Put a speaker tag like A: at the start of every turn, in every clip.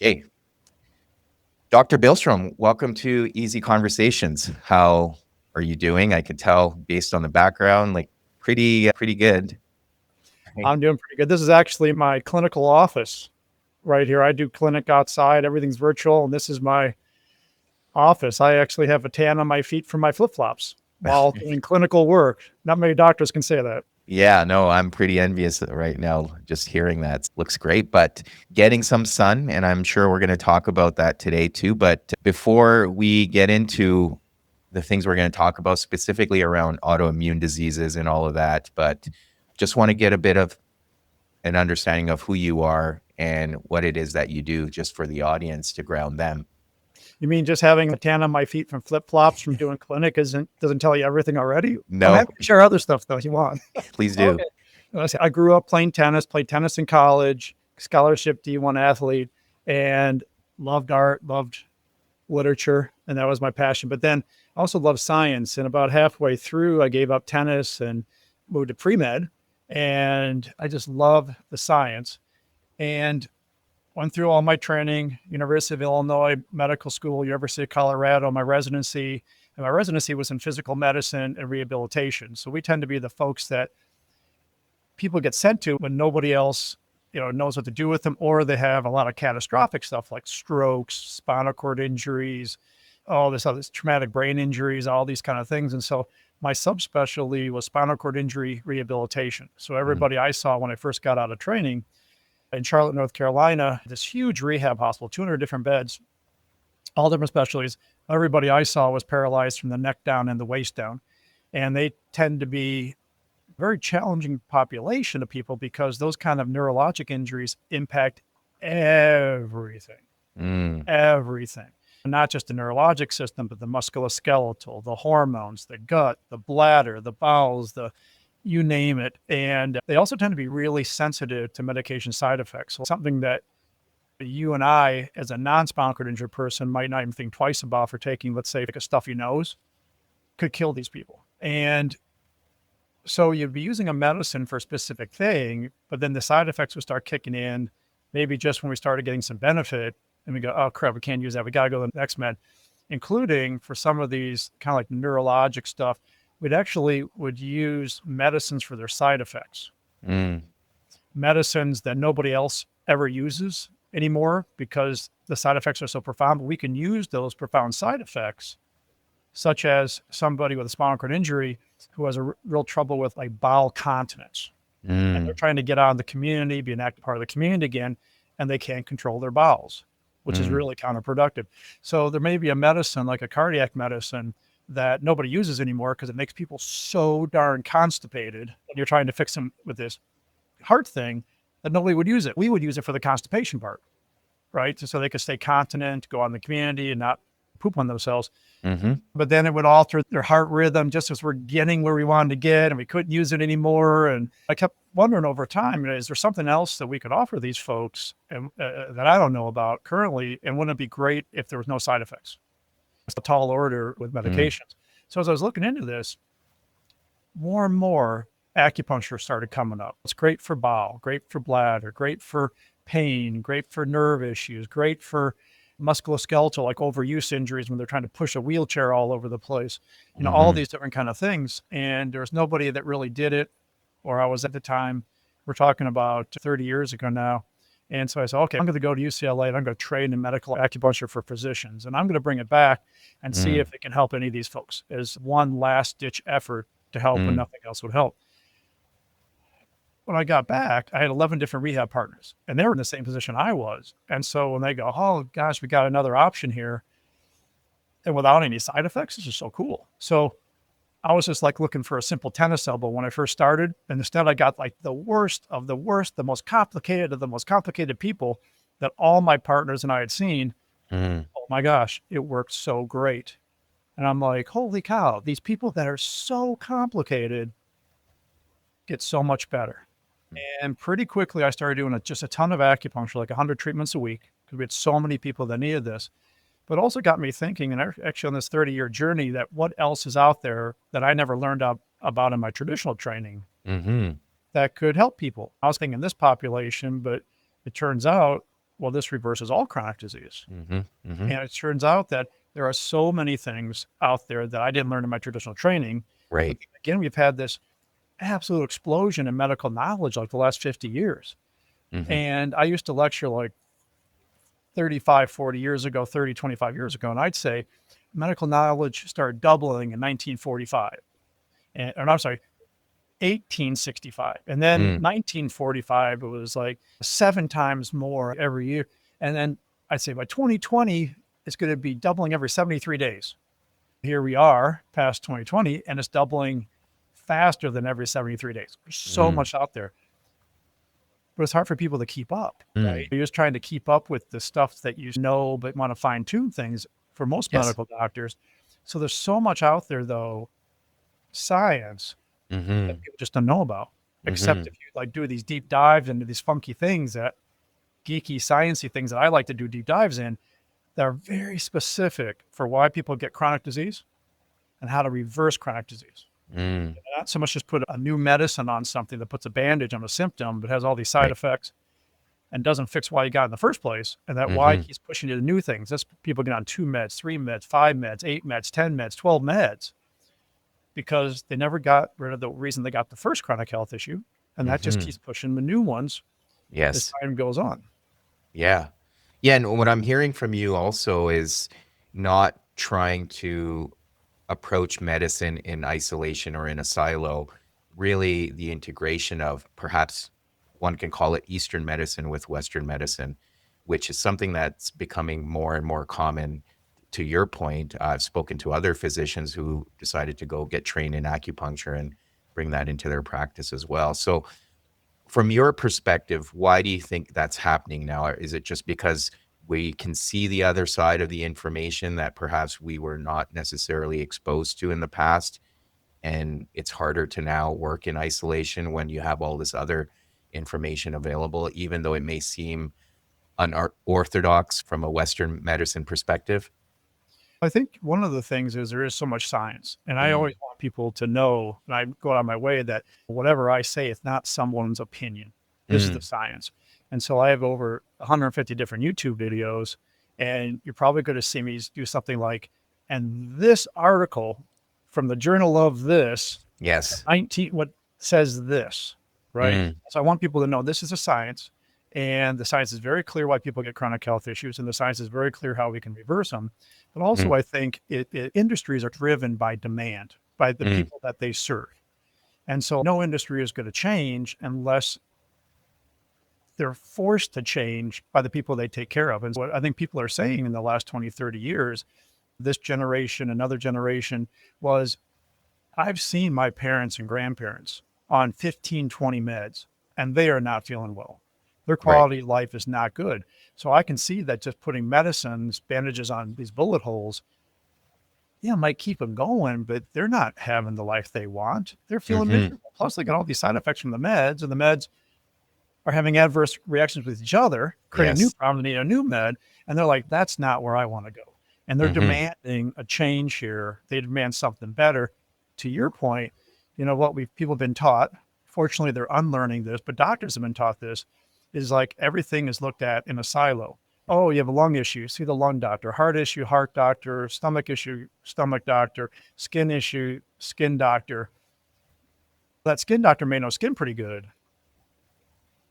A: Okay. Dr. Billstrom, welcome to Easy Conversations. How are you doing? I could tell based on the background, like pretty good. Right.
B: I'm doing pretty good. This is actually my clinical office right here. I do clinic outside. Everything's virtual, and this is my office. I actually have a tan on my feet from my flip-flops while doing clinical work. Not many doctors can say that.
A: Yeah, no, I'm pretty envious right now just hearing that. Looks great, but getting some sun, and I'm sure we're going to talk about that today too. But before we get into the things we're going to talk about specifically around autoimmune diseases and all of that, but just want to get a bit of an understanding of who you are and what it is that you do just for the audience to ground them.
B: You mean just having a tan on my feet from flip-flops from doing clinic doesn't tell you everything already?
A: No.
B: I'm happy to share other stuff though if you want.
A: Please do.
B: Okay. I grew up playing tennis, played tennis in college, scholarship D1 athlete, and loved art, loved literature, and that was my passion. But then I also loved science. And about halfway through, I gave up tennis and moved to pre-med. And I just love the science. And went through all my training, University of Illinois Medical School, University of Colorado, my residency. And my residency was in physical medicine and rehabilitation. So we tend to be the folks that people get sent to when nobody else knows what to do with them, or they have a lot of catastrophic stuff like strokes, spinal cord injuries, all this other traumatic brain injuries, all these kind of things. And so my subspecialty was spinal cord injury rehabilitation. So everybody I saw when I first got out of training in Charlotte, North Carolina, this huge rehab hospital, 200 different beds, all different specialties. Everybody I saw was paralyzed from the neck down and the waist down. And they tend to be very challenging population of people because those kind of neurologic injuries impact everything, everything. Not just the neurologic system, but the musculoskeletal, the hormones, the gut, the bladder, the bowels, you name it. And they also tend to be really sensitive to medication side effects. So something that you and I, as a non-spinal cord injured person, might not even think twice about for taking, let's say, like a stuffy nose, could kill these people. And so you'd be using a medicine for a specific thing, but then the side effects would start kicking in, maybe just when we started getting some benefit, and we go, oh crap, we can't use that. We got to go to the next med, including for some of these kind of like neurologic stuff, would use medicines for their side effects. Medicines that nobody else ever uses anymore because the side effects are so profound, but we can use those profound side effects, such as somebody with a spinal cord injury who has a real trouble with like bowel continence. And they're trying to get out in the community, be an active part of the community again, and they can't control their bowels, which is really counterproductive. So there may be a medicine like a cardiac medicine that nobody uses anymore because it makes people so darn constipated. And you're trying to fix them with this heart thing that nobody would use it. We would use it for the constipation part, right? So they could stay continent, go out in the community and not poop on themselves. But then it would alter their heart rhythm just as we're getting where we wanted to get, and we couldn't use it anymore. And I kept wondering over time, is there something else that we could offer these folks and, that I don't know about currently? And wouldn't it be great if there was no side effects? It's a tall order with medications. So as I was looking into this, more and more acupuncture started coming up. It's great for bowel, great for bladder, great for pain, great for nerve issues, great for musculoskeletal, like overuse injuries when they're trying to push a wheelchair all over the place, all these different kind of things. And there's nobody that really did it, or I was at the time, we're talking about 30 years ago now. And so I said, okay, I'm going to go to UCLA and I'm going to train in medical acupuncture for physicians. And I'm going to bring it back and see if it can help any of these folks as one last ditch effort to help when nothing else would help. When I got back, I had 11 different rehab partners and they were in the same position I was. And so when they go, oh gosh, we got another option here and without any side effects, this is so cool. So I was just like looking for a simple tennis elbow when I first started. And instead I got like the worst of the worst, the most complicated of the most complicated people that all my partners and I had seen. Oh my gosh, it worked so great. And I'm like, holy cow, these people that are so complicated get so much better. And pretty quickly I started doing just a ton of acupuncture, like 100 treatments a week, because we had so many people that needed this. But also got me thinking, and actually on this 30-year journey, that what else is out there that I never learned about in my traditional training that could help people. I was thinking this population, but it turns out well, this reverses all chronic disease.
A: Mm-hmm. Mm-hmm.
B: And it turns out that there are so many things out there that I didn't learn in my traditional training. But
A: Right.
B: again, we've had this absolute explosion in medical knowledge like the last 50 years.
A: Mm-hmm.
B: And I used to lecture like 35, 40 years ago, 30, 25 years ago. And I'd say medical knowledge started doubling in 1945. Or no, I'm sorry, 1865. And then
A: Mm.
B: 1945, it was like 7 times more every year. And then I'd say by 2020, it's going to be doubling every 73 days. Here we are past 2020, and it's doubling faster than every 73 days. There's so
A: Mm.
B: much out there, but it's hard for people to keep up, right?
A: Mm.
B: You're just trying to keep up with the stuff that you know, but want to fine tune things for most
A: Yes.
B: medical doctors. So there's so much out there, though, science that
A: Mm-hmm.
B: people just don't know about, except
A: Mm-hmm.
B: if you like do these deep dives into these funky things, that geeky, sciencey things that I like to do deep dives in, that are very specific for why people get chronic disease and how to reverse chronic disease.
A: Mm.
B: Not so much just put a new medicine on something that puts a bandage on a symptom, but has all these side
A: Right.
B: effects and doesn't fix why you got it in the first place. And that why
A: Mm-hmm.
B: keeps pushing you to new things. That's people get on 2 meds, 3 meds, 5 meds, 8 meds, 10 meds, 12 meds, because they never got rid of the reason they got the first chronic health issue. And that just
A: Mm-hmm.
B: keeps pushing the new ones as
A: Yes.
B: time goes on.
A: Yeah. Yeah. And what I'm hearing from you also is not trying to approach medicine in isolation or in a silo, really the integration of perhaps one can call it Eastern medicine with Western medicine, which is something that's becoming more and more common. To your point, I've spoken to other physicians who decided to go get trained in acupuncture and bring that into their practice as well. So, from your perspective, why do you think that's happening now? Or is it just because we can see the other side of the information that perhaps we were not necessarily exposed to in the past? And it's harder to now work in isolation when you have all this other information available, even though it may seem unorthodox from a Western medicine perspective?
B: I think one of the things is there is so much science, and I
A: Mm.
B: always want people to know, and I go out of my way, that whatever I say is not someone's opinion. This is the
A: Mm.
B: science. And so I have over 150 different YouTube videos, and you're probably going to see me do something like, and this article from the journal of this,
A: Yes.
B: 19, what says this, right?
A: Mm.
B: So I want people to know this is a science, and the science is very clear why people get chronic health issues, and the science is very clear how we can reverse them. But also,
A: Mm.
B: I think industries are driven by demand, by the
A: Mm.
B: people that they serve. And so no industry is going to change unless they're forced to change by the people they take care of. And what I think people are saying in the last 20, 30 years, this generation, another generation, was I've seen my parents and grandparents on 15, 20 meds, and they are not feeling well. Their
A: Right.
B: quality of life is not good. So I can see that just putting medicines, bandages on these bullet holes, yeah, might keep them going, but they're not having the life they want. They're feeling
A: Hmm.
B: miserable. Plus, they got all these side effects from the meds, and the meds are having adverse reactions with each other, creating new
A: Yes.
B: problems. They need a new med, and they're like, "That's not where I want to go." And they're
A: Hmm.
B: demanding a change here. They demand something better. To your point, you know what people have been taught. Fortunately, they're unlearning this, but doctors have been taught this. Is like everything is looked at in a silo. Oh, you have a lung issue, see the lung doctor. Heart issue, heart doctor. Stomach issue, stomach doctor. Skin issue, skin doctor. That skin doctor may know skin pretty good,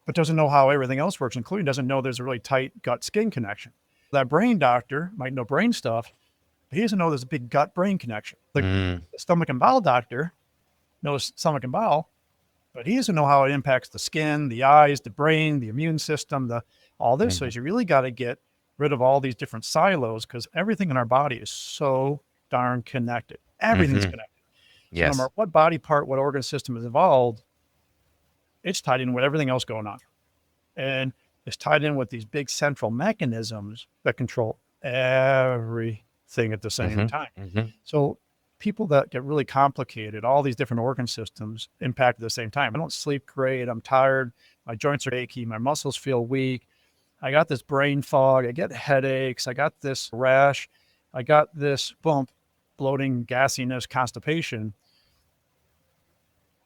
B: but doesn't know how everything else works, including doesn't know there's a really tight gut skin connection. That brain doctor might know brain stuff, but he doesn't know there's a big gut brain connection. The
A: Mm.
B: stomach and bowel doctor knows stomach and bowel, but he doesn't know how it impacts the skin, the eyes, the brain, the immune system, all this. So
A: Mhm.
B: you really got to get rid of all these different silos, because everything in our body is so darn connected. Everything's
A: Mhm.
B: connected. So no
A: Yes.
B: matter what body part, what organ system is involved, it's tied in with everything else going on. And it's tied in with these big central mechanisms that control everything at the same
A: Mhm.
B: time.
A: Mhm.
B: So people that get really complicated, all these different organ systems impact at the same time. I don't sleep great. I'm tired. My joints are achy. My muscles feel weak. I got this brain fog. I get headaches. I got this rash. I got this bump, bloating, gassiness, constipation.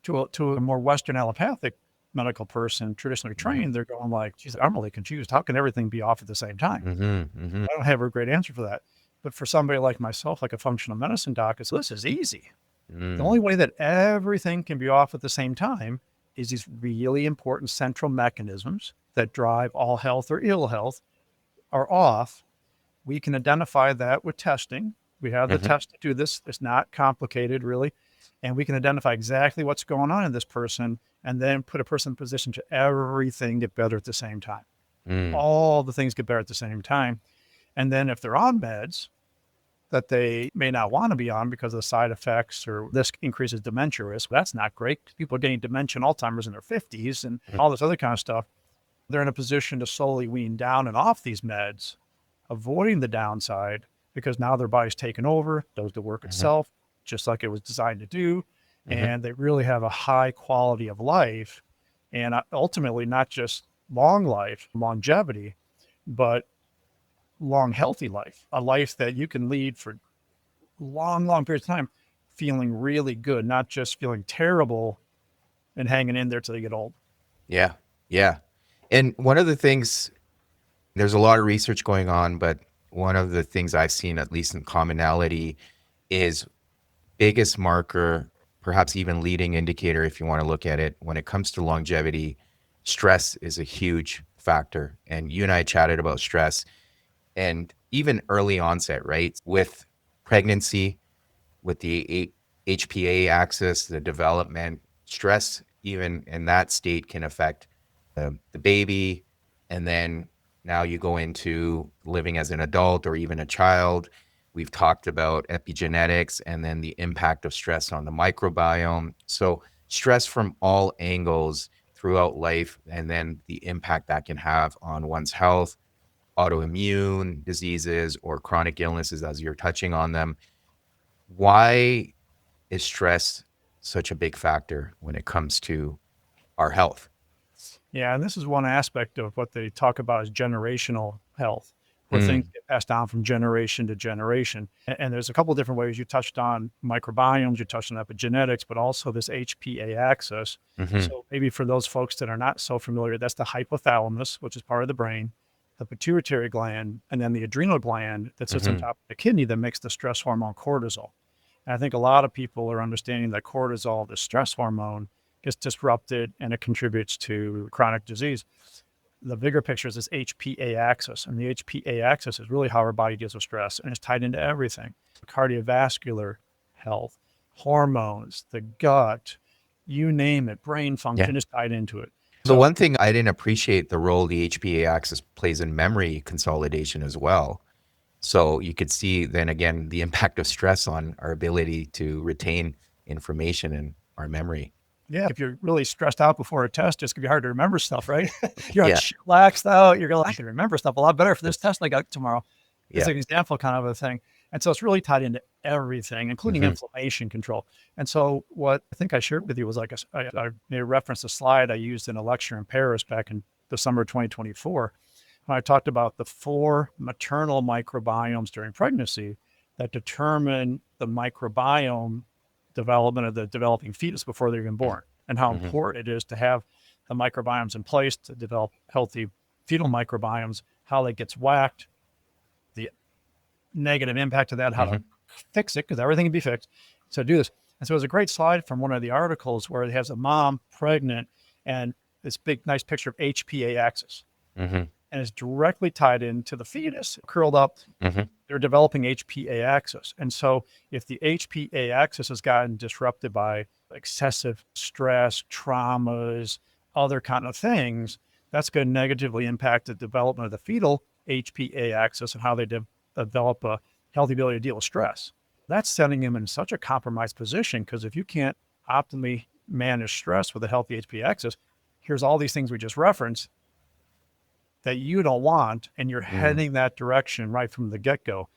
B: To a more Western allopathic medical person traditionally trained, they're going like, geez, I'm really confused. How can everything be off at the same time? I don't have a great answer for that. But for somebody like myself, like a functional medicine doc, it's, this is easy. The only way that everything can be off at the same time is these really important central mechanisms that drive all health or ill health are off. We can identify that with testing. We have the test to do this. It's not complicated, really. And we can identify exactly what's going on in this person and then put a person in position to everything get better at the same time. All the things get better at the same time. And then if they're on meds that they may not want to be on because of the side effects or this increases dementia risk, that's not great. People are getting dementia and Alzheimer's in their 50s and all this other kind of stuff. They're in a position to slowly wean down and off these meds, avoiding the downside because now their body's taken over, does the work itself, just like it was designed to do. And they really have a high quality of life and ultimately not just long life, longevity, but long, healthy life, a life that you can lead for long, long periods of time, feeling really good, not just feeling terrible and hanging in there till you get old.
A: Yeah. Yeah. And one of the things, there's a lot of research going on, but one of the things I've seen, at least in commonality, is biggest marker, perhaps even leading indicator, if you want to look at it, when it comes to longevity, stress is a huge factor. And you and I chatted about stress and even early onset, right? With pregnancy, with the HPA axis, the development, stress, even in that state can affect the baby. And then now you go into living as an adult or even a child. We've talked about epigenetics and then the impact of stress on the microbiome. So stress from all angles throughout life, and then the impact that can have on one's health, autoimmune diseases or chronic illnesses, as you're touching on them. Why is stress such a big factor when it comes to our health?
B: Yeah, and this is one aspect of what they talk about as generational health, where things get passed down from generation to generation. And there's a couple of different ways. You touched on microbiomes, you touched on epigenetics, but also this HPA axis. So maybe for those folks that are not so familiar, that's the hypothalamus, which is part of the brain, the pituitary gland, and then the adrenal gland that sits on top of the kidney that makes the stress hormone cortisol. And I think a lot of people are understanding that cortisol, the stress hormone, gets disrupted and it contributes to chronic disease. The bigger picture is this HPA axis, and the HPA axis is really how our body deals with stress, and it's tied into everything: cardiovascular health, hormones, the gut, you name it, brain function is tied into it.
A: The one thing I didn't appreciate the role the HPA axis plays in memory consolidation as well. So you could see then again the impact of stress on our ability to retain information in our memory.
B: Yeah, if you're really stressed out before a test, it's gonna be hard to remember stuff, right? You're relaxed out. You're going, I can remember stuff a lot better for this test I got tomorrow. It's an example kind of a thing. And so it's really tied into everything, including inflammation control. And so what I think I shared with you was like, I made reference a slide I used in a lecture in Paris back in the summer of 2024. When I talked about the 4 maternal microbiomes during pregnancy that determine the microbiome development of the developing fetus before they're even born, and how important it is to have the microbiomes in place to develop healthy fetal microbiomes, how that gets whacked, the negative impact of that, how to fix it, because everything can be fixed. So do this. And so it was a great slide from one of the articles where it has a mom pregnant and this big, nice picture of HPA axis. And it's directly tied into the fetus, curled up. They're developing HPA axis. And so if the HPA axis has gotten disrupted by excessive stress, traumas, other kind of things, that's going to negatively impact the development of the fetal HPA axis and how they develop a healthy ability to deal with stress. That's setting them in such a compromised position, because if you can't optimally manage stress with a healthy HPA axis, here's all these things we just referenced that you don't want, and you're heading that direction right from the get-go.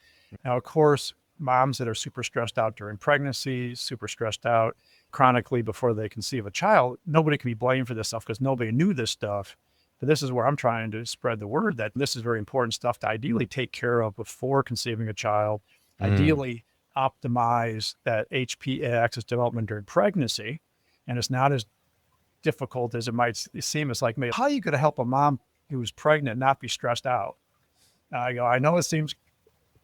B: Now, of course, moms that are super stressed out during pregnancy, super stressed out chronically before they conceive a child, nobody can be blamed for this stuff because nobody knew this stuff. But this is where I'm trying to spread the word that this is very important stuff to ideally take care of before conceiving a child, ideally optimize that HPA axis development during pregnancy. And it's not as difficult as it might seem. It's like, how are you going to help a mom who's pregnant not be stressed out? I go, I know it seems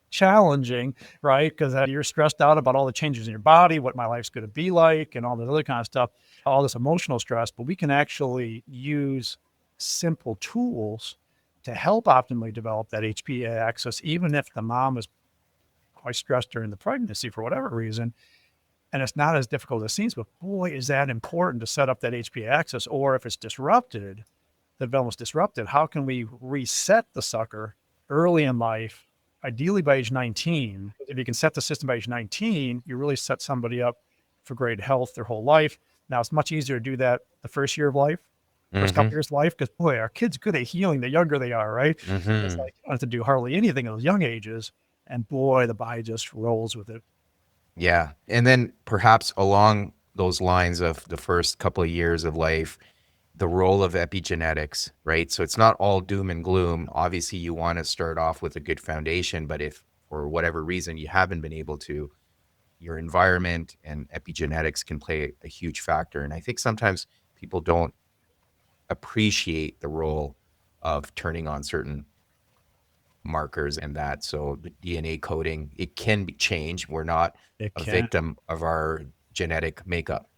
B: challenging, right? Because you're stressed out about all the changes in your body, what my life's going to be like, and all this other kind of stuff, all this emotional stress. But we can actually use simple tools to help optimally develop that HPA axis, even if the mom is quite stressed during the pregnancy for whatever reason. And it's not as difficult as it seems, but boy, is that important to set up that HPA axis. Or if it's disrupted, the development's disrupted, how can we reset the sucker early in life, ideally by age 19? If you can set the system by age 19, you really set somebody up for great health their whole life. Now, it's much easier to do that the first year of life, first couple years of life, because boy, our kids good at healing the younger they are, right? It's like you don't have to do hardly anything at those young ages. And boy, the body just rolls with it.
A: Yeah. And then perhaps along those lines of the first couple of years of life, the role of epigenetics, right? So it's not all doom and gloom. Obviously, you want to start off with a good foundation, but if for whatever reason you haven't been able to, your environment and epigenetics can play a huge factor. And I think sometimes people don't appreciate the role of turning on certain markers and that. So the DNA coding, it can be changed. We're not a victim of our genetic makeup.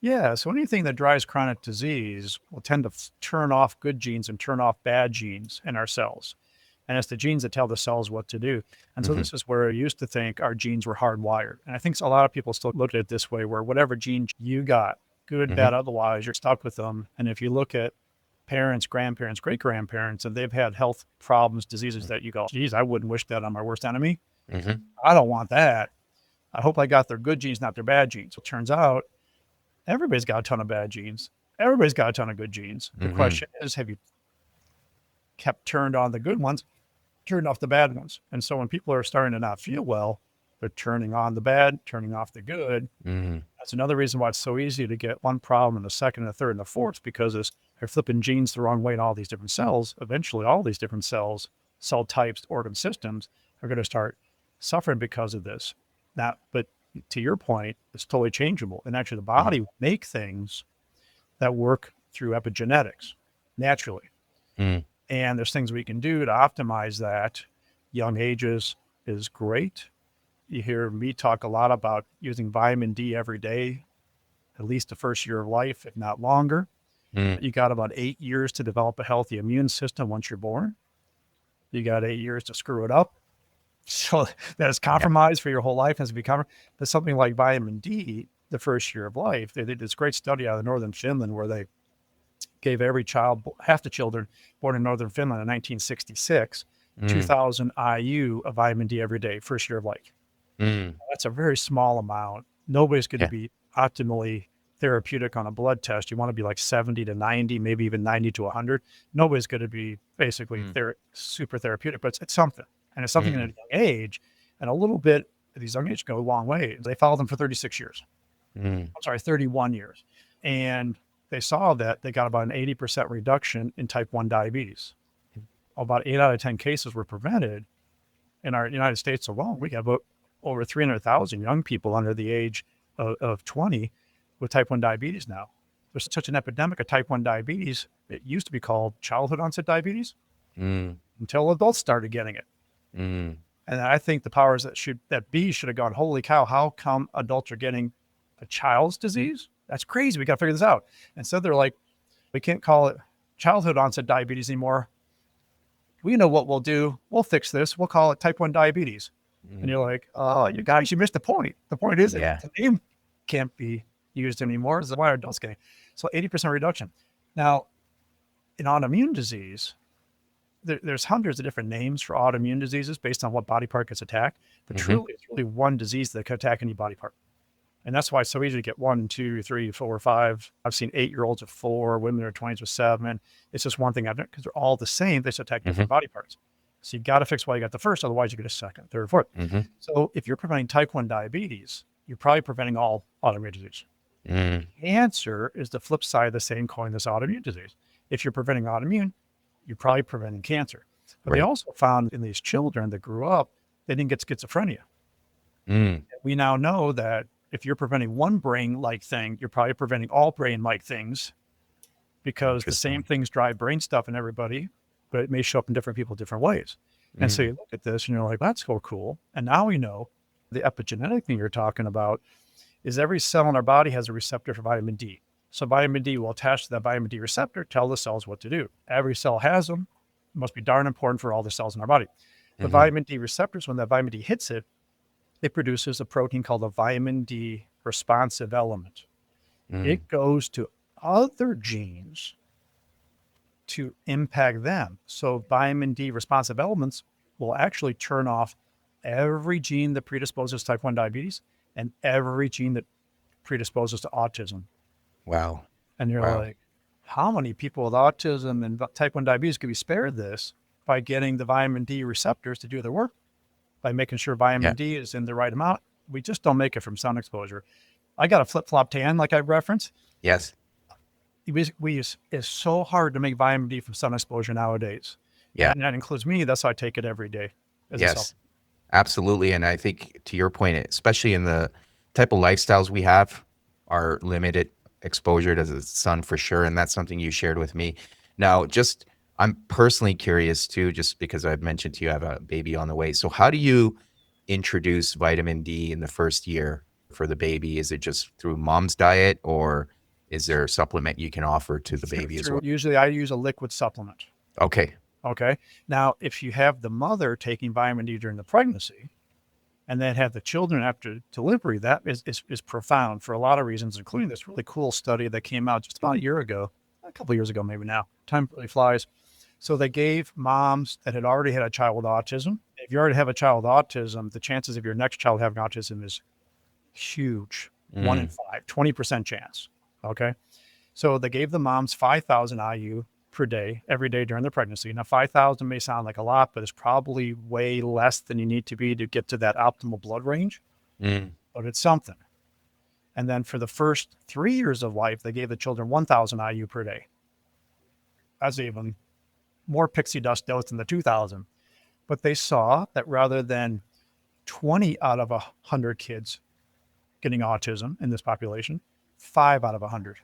B: Yeah. So anything that drives chronic disease will tend to turn off good genes and turn off bad genes in our cells. And it's the genes that tell the cells what to do. And so this is where I used to think our genes were hardwired. And I think a lot of people still look at it this way, where whatever gene you got, good, bad, otherwise, you're stuck with them. And if you look at parents, grandparents, great-grandparents, and they've had health problems, diseases that you go, geez, I wouldn't wish that on my worst enemy. I don't want that. I hope I got their good genes, not their bad genes. It turns out everybody's got a ton of bad genes. Everybody's got a ton of good genes. The question is, have you kept turned on the good ones, turned off the bad ones? And so when people are starting to not feel well, they're turning on the bad, turning off the good. That's another reason why it's so easy to get one problem in the second, and the third, and the fourth, because they're flipping genes the wrong way in all these different cells. Eventually, all these different cells, cell types, organ systems are going to start suffering because of this. Now, but to your point, it's totally changeable. And actually, the body will make things that work through epigenetics naturally. And there's things we can do to optimize that. Young ages is great. You hear me talk a lot about using vitamin D every day, at least the first year of life, if not longer. You got about 8 years to develop a healthy immune system once you're born. You got 8 years to screw it up. So that is compromised for your whole life, has to be compromised. But something like vitamin D, the first year of life, they did this great study out of northern Finland where they gave every child, half the children born in northern Finland in 1966, 2,000 IU of vitamin D every day, first year of life. That's a very small amount. Nobody's going to be optimally therapeutic on a blood test. You want to be like 70 to 90, maybe even 90 to 100. Nobody's going to be basically super therapeutic, but it's something. And it's something at a young age. And a little bit, these young ages go a long way. They followed them for 36 years. I'm sorry, 31 years. And they saw that they got about an 80% reduction in type 1 diabetes. About 8 out of 10 cases were prevented. In our United States alone, we have over 300,000 young people under the age of 20 with type 1 diabetes now. There's such an epidemic of type 1 diabetes. It used to be called childhood onset diabetes until adults started getting it. And I think the powers that be should have gone, holy cow, how come adults are getting a child's disease? That's crazy. We got to figure this out. And so they're like, we can't call it childhood onset diabetes anymore. We know what we'll do. We'll fix this. We'll call it type 1 diabetes. And you're like, oh, you guys, you missed the point. The point is that the name can't be used anymore. This is why our adults getting. So 80% reduction. Now, in autoimmune disease, there's hundreds of different names for autoimmune diseases based on what body part gets attacked. But truly, it's really one disease that can attack any body part. And that's why it's so easy to get 1, 2, 3, 4, 5. I've seen 8-year-olds with 4, women in their 20s with 7. It's just one thing I've done because they're all the same. They just attack different body parts. So you got to fix while you got the first, otherwise you get a second, third, fourth. So if you're preventing type 1 diabetes, you're probably preventing all autoimmune disease. Cancer is the flip side of the same coin, this autoimmune disease. If you're preventing autoimmune, you're probably preventing cancer. But they also found in these children that grew up, they didn't get schizophrenia. We now know that if you're preventing one brain-like thing, you're probably preventing all brain-like things because the same
A: Interesting.
B: things drive brain stuff in everybody, but it may show up in different people different ways. And so
A: Mm,
B: you look at this and you're like, that's so cool. And now we know the epigenetic thing you're talking about is every cell in our body has a receptor for vitamin D. So vitamin D will attach to that vitamin D receptor, tell the cells what to do. Every cell has them. It must be darn important for all the cells in our body. The
A: mhm,
B: vitamin D receptors, when that vitamin D hits it, it produces a protein called a vitamin D responsive element.
A: mm.
B: It goes to other genes to impact them. So vitamin D responsive elements will actually turn off every gene that predisposes to type 1 diabetes and every gene that predisposes to autism.
A: Wow.
B: And you're
A: Wow.
B: like, how many people with autism and type 1 diabetes could be spared this by getting the vitamin D receptors to do their work, by making sure
A: Yeah.
B: vitamin D is in the right amount? We just don't make it from sun exposure. I got a flip flop tan, like I referenced.
A: Yes.
B: It's so hard to make vitamin D from sun exposure nowadays.
A: Yeah.
B: And that includes me. That's why I take it every day as a
A: Yes.
B: supplement.
A: Absolutely. And I think to your point, especially in the type of lifestyles we have, our limited exposure to the sun for sure. And that's something you shared with me. Now, just I'm personally curious too, just because I've mentioned to you I have a baby on the way. So how do you introduce vitamin D in the first year for the baby? Is it just through mom's diet, or is there a supplement you can offer to the baby as well?
B: Usually I use a liquid supplement.
A: Okay.
B: Okay. Now, if you have the mother taking vitamin D during the pregnancy and then have the children after delivery, that is profound for a lot of reasons, including this really cool study that came out just about a year ago, a couple of years ago, maybe now. Time really flies. So they gave moms that had already had a child with autism. If you already have a child with autism, the chances of your next child having autism is huge. One in
A: Mm,
B: five, 20% chance. Okay. So they gave the moms 5,000 IU per day, every day during the pregnancy. Now, 5,000 may sound like a lot, but it's probably way less than you need to be to get to that optimal blood range,
A: mm,
B: but it's something. And then for the first 3 years of life, they gave the children 1,000 IU per day. That's even more pixie dust dose than the 2,000. But they saw that rather than 20 out of 100 kids getting autism in this population, 5 out of 100.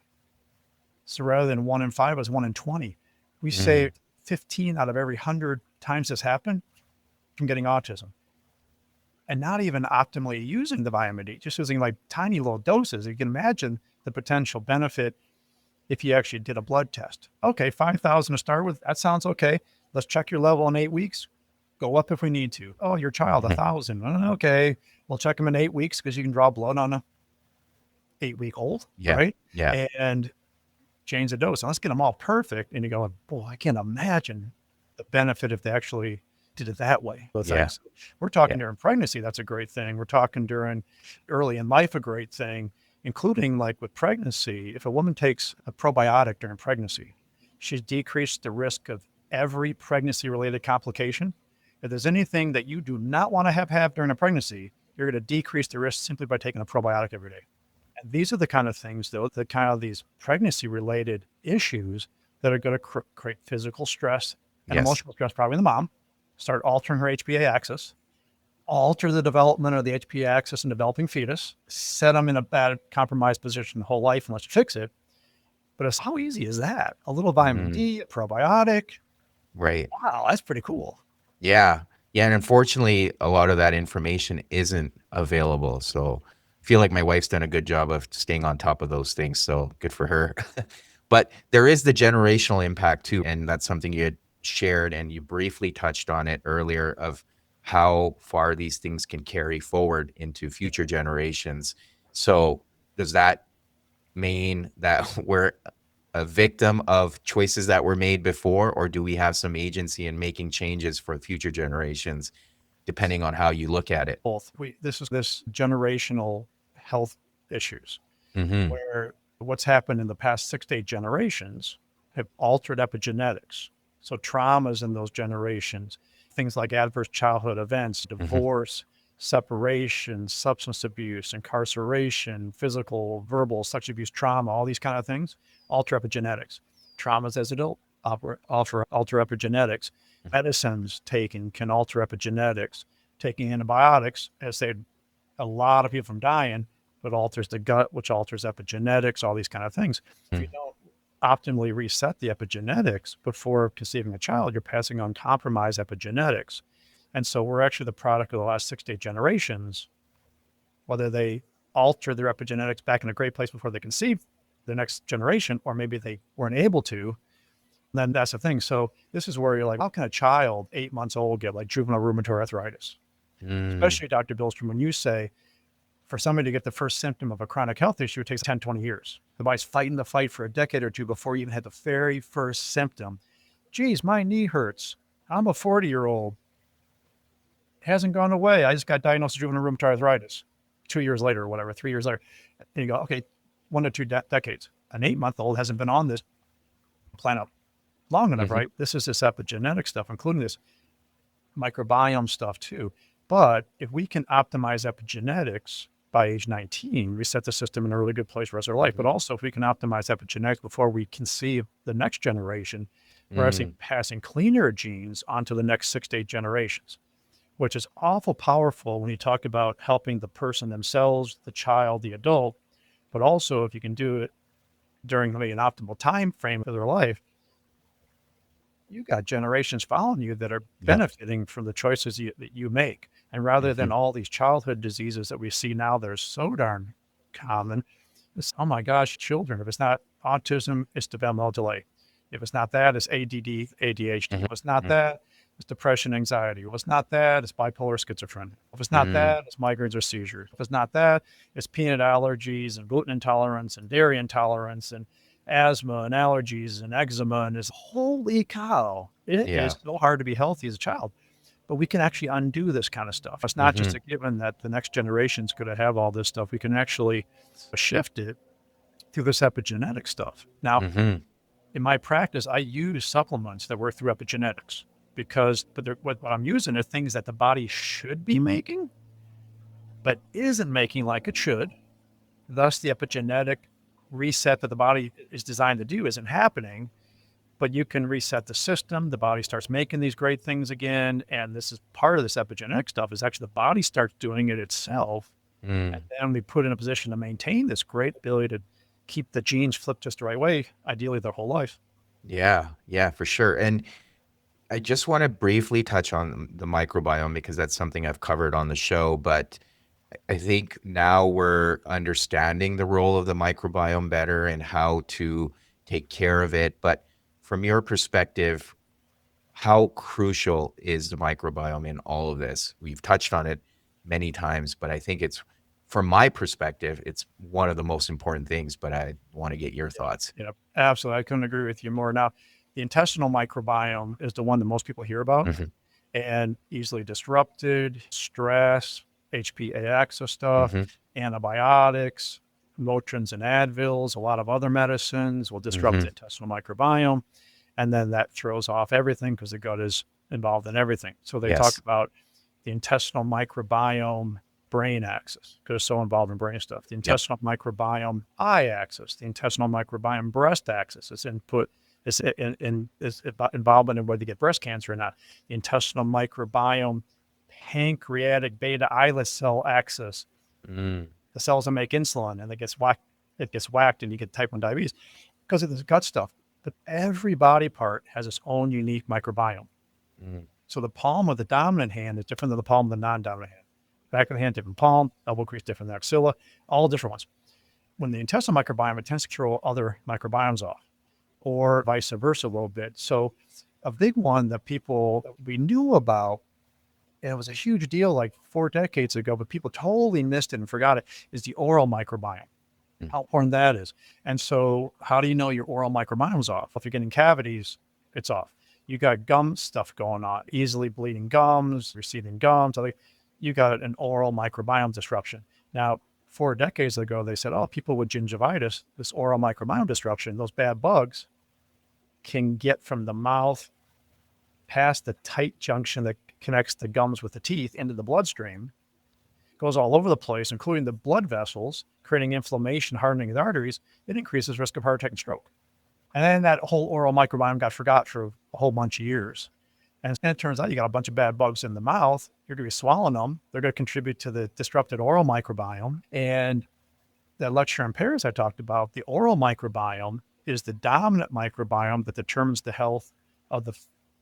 B: So rather than 1 in 5, it was 1 in 20. We
A: mm.
B: saved 15 out of every 100 times this happened from getting autism. And not even optimally using the vitamin D, just using like tiny little doses. You can imagine the potential benefit if you actually did a blood test. Okay, 5,000 to start with. That sounds okay. Let's check your level in 8 weeks. Go up if we need to. Oh, your child, 1,000. Okay, we'll check them in 8 weeks because you can draw blood on a 8-week-old,
A: Yeah.
B: right?
A: Yeah.
B: And change the dose. And let's get them all perfect. And you go, boy, I can't imagine the benefit if they actually did it that way. So
A: Yeah.
B: things. We're
A: Yeah.
B: talking during pregnancy, that's a great thing. We're talking during early in life, a great thing, including like with pregnancy. If a woman takes a probiotic during pregnancy, she's decreased the risk of every pregnancy related complication. If there's anything that you do not want to have during a pregnancy, you're going to decrease the risk simply by taking a probiotic every day. And these are the kind of things, though, the kind of these pregnancy related issues that are going to create physical stress and
A: Yes.
B: emotional stress, probably in the mom, start altering her HPA axis, alter the development of the HPA axis in developing fetus, set them in a bad compromised position the whole life unless you fix it. But it's how easy is that? A little vitamin
A: Mhm.
B: D, a probiotic.
A: Right.
B: Wow, that's pretty cool.
A: Yeah. Yeah, and unfortunately, a lot of that information isn't available. So I feel like my wife's done a good job of staying on top of those things. So good for her. But there is the generational impact too. And that's something you had shared and you briefly touched on it earlier of how far these things can carry forward into future generations. So does that mean that we're a victim of choices that were made before, or do we have some agency in making changes for future generations, depending on how you look at it?
B: Both. This generational health issues
A: Hmm.
B: where what's happened in the past 6 to 8 generations have altered epigenetics. So traumas in those generations, things like adverse childhood events,
A: Hmm.
B: divorce, separation, substance abuse, incarceration, physical, verbal, sexual abuse, trauma, all these kind of things, alter epigenetics. Traumas as adult alter epigenetics. Medicines taken can alter epigenetics. Taking antibiotics has saved a lot of people from dying, but alters the gut, which alters epigenetics, all these kind of things. If you don't optimally reset the epigenetics before conceiving a child, you're passing on compromised epigenetics. And so we're actually the product of the last 6 to 8 generations, whether they alter their epigenetics back in a great place before they conceived the next generation, or maybe they weren't able to, then that's the thing. So this is where you're like, how can a child 8 months old get like juvenile rheumatoid arthritis? Especially Dr. Billstrom, when you say for somebody to get the first symptom of a chronic health issue, it takes 10, 20 years. The body's fighting the fight for a decade or two before you even had the very first symptom. Geez, my knee hurts. I'm a 40-year-old. It hasn't gone away. I just got diagnosed with juvenile rheumatoid arthritis 2 years later or whatever, 3 years later. And you go, okay, 1 to 2 decades. An 8-month-old hasn't been on this planet long enough, right? This is this epigenetic stuff, including this microbiome stuff too. But if we can optimize epigenetics by age 19, we set the system in a really good place for the rest of our life. But also if we can optimize epigenetics before we conceive the next generation, we're actually passing cleaner genes onto the next 6 to 8 generations, which is awful powerful when you talk about helping the person themselves, the child, the adult. But also if you can do it during maybe an optimal time frame of their life, you got generations following you that are benefiting from the choices that you make. And rather than all these childhood diseases that we see now, that are so darn common, it's, oh my gosh, children, if it's not autism, it's developmental delay. If it's not that, it's ADD, ADHD. If it's not that, it's depression, anxiety. If it's not that, it's bipolar schizophrenia. If it's not that, it's migraines or seizures. If it's not that, it's peanut allergies and gluten intolerance and dairy intolerance and asthma and allergies and eczema. And it's, holy cow, it is so hard to be healthy as a child. But we can actually undo this kind of stuff. It's not just a given that the next generation's going to have all this stuff. We can actually shift it through this epigenetic stuff. Now, in my practice, I use supplements that work through epigenetics because what I'm using are things that the body should be making, but isn't making like it should. Thus, the epigenetic reset that the body is designed to do isn't happening. But you can reset the system. The body starts making these great things again. And this is part of this epigenetic stuff is actually the body starts doing it itself. And then we put in a position to maintain this great ability to keep the genes flipped just the right way, ideally their whole life.
A: Yeah, for sure. And I just want to briefly touch on the microbiome because that's something I've covered on the show. But I think now we're understanding the role of the microbiome better and how to take care of it. But from your perspective, how crucial is the microbiome in all of this? We've touched on it many times, but I think it's, from my perspective, it's one of the most important things, but I want to get your thoughts.
B: Yeah, absolutely. I couldn't agree with you more. Now, the intestinal microbiome is the one that most people hear about and easily disrupted, stress, HPA Axis stuff, antibiotics, Motrins and Advils, a lot of other medicines will disrupt the intestinal microbiome. And then that throws off everything because the gut is involved in everything. So they talk about the intestinal microbiome brain axis because it's so involved in brain stuff. The intestinal microbiome eye axis, the intestinal microbiome breast axis. It's involvement in whether you get breast cancer or not. The intestinal microbiome pancreatic beta islet cell axis. The cells that make insulin and it gets whacked and you get type 1 diabetes because of this gut stuff. But every body part has its own unique microbiome. So the palm of the dominant hand is different than the palm of the non-dominant hand. Back of the hand, different palm, elbow crease, different than axilla, all different ones. When the intestinal microbiome, it tends to throw other microbiomes off or vice versa a little bit. So a big one that we knew about, and it was a huge deal like 4 decades ago, but people totally missed it and forgot it, is the oral microbiome. How important that is. And so how do you know your oral microbiome's off? If you're getting cavities, it's off. You got gum stuff going on, easily bleeding gums, receding gums. You got an oral microbiome disruption. Now, 4 decades ago, they said, people with gingivitis, this oral microbiome disruption, those bad bugs can get from the mouth past the tight junction that connects the gums with the teeth into the bloodstream, goes all over the place, including the blood vessels, creating inflammation, hardening the arteries. It increases risk of heart attack and stroke. And then that whole oral microbiome got forgot for a whole bunch of years. And it turns out you got a bunch of bad bugs in the mouth. You're going to be swallowing them. They're going to contribute to the disrupted oral microbiome. And that lecture on pairs I talked about, the oral microbiome is the dominant microbiome that determines the health of the